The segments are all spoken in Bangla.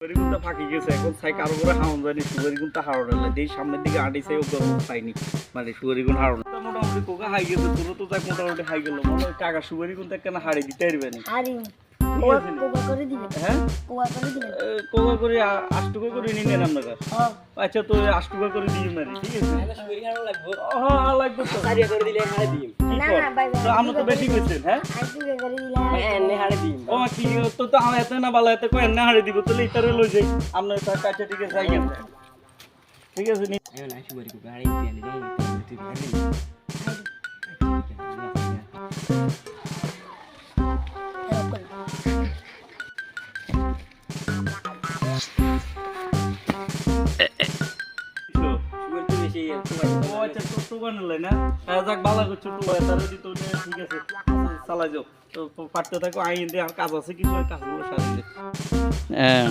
সুপারিগুনটা ফাঁকি গেছে এখন ছাই কারো করে হাওন যায়নি সুপারিগুনটা হারানো না যেই সামনের দিকে আঁটিছে ও গরম পাইনি মানে সুপারিগুন হারানো মোটামুটি কোকা হাই গেছে তোর তো তাই মোটামুটি হাই গেল মনে হয় টাকা সুপারিগুনটা কেন হারিয়ে দিতে পারবে না কোকা করে দিবেন হ্যাঁ কোকা করে দিবেন কোকা করে 8 টাকা করে নিয়ে নেন আপনারা আচ্ছা তো 8 টাকা করে দিই না ঠিক আছে সুপারি হারো লাগবো হ্যাঁ লাগবে তো সারিয়া করে দিলে হারে দিম না না ভাই তো আমরা তো বেশি কইছেন হ্যাঁ আজকে করে দিলাম এনে হারে দিম ও কি তো আমি এত না ভালো এত কই এনে হারিয়ে দিব তাহলে ইতারে লই যাই আমরা তো কাছে ঠিক আছে যাই ঠিক আছে নি এনে সুপারি কো হারে দিই আনি দেই তুই হারে দিই সুপারি তো বেশি ও আচ্ছা তো তো বানালে না যাক ভালো করছো তো তারে দিত ঠিক আছে চালা যাও তো পারতে থাকো আইন দিয়ে আর কাজ আছে কিছু কাজগুলো সারিয়ে হ্যাঁ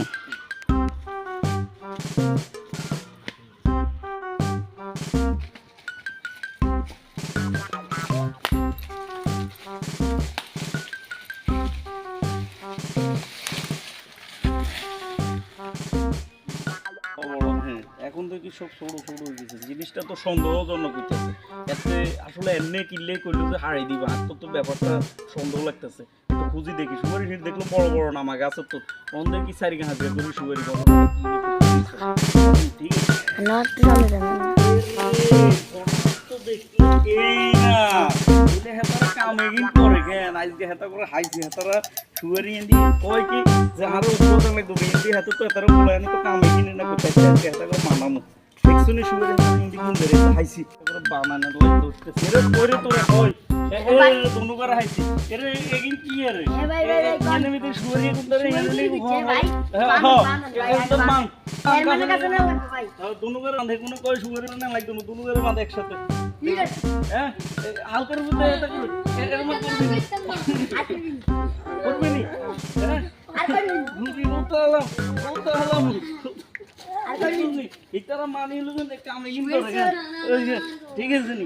এখন তো কি সব সরু সরু হয়ে গেছে জিনিসটা তো সন্দেহজনক হইতেছে এতে আসলে এমনি কিনলে করলে যে হারাই দিবা আর তো ব্যাপারটা সন্দেহ লাগতেছে একটু খুঁজি দেখি সুপারি হিট দেখলো বড় বড় নামা গাছের তো মন দেখি সারি হাজির করি সুপারি বড় ঠিক আছে নট চলে যাবে এই না এটা হেতারা কামে গিন করে কেন আজকে হেতা করে হাইছি হেতারা সুপারি এন্ডি কয় কি যে আরো উপরে লাগবে এন্ডি হেতা তো হেতারা বলে আমি তো কামে গিনে না কোথায় হেতা করে মানামু দেখছনি সুপারি এন্ডি কোন ধরে হাইছি করে বানানা দোস্তে সেরে করে তোরে কই এ দুনু করে হাইছি এর এগিন কি এর এ ভাই ভাই এনে মিতে সুপারি কোন ধরে এনে ভাই একদম মান এর মানে কাছে না লাগবে ভাই দুনু করে বাঁধে কোনো কয় সুপারি না লাগবে দুনু করে বাঁধে একসাথে ঠিক আছে হ্যাঁ হালকার মধ্যে এটা করবে এর মধ্যে করবে নি হ্যাঁ আর করুন মুখি উতালাম আর করুন ইতারা মানি হলো যে কামে ইন করে ঠিক আছে নি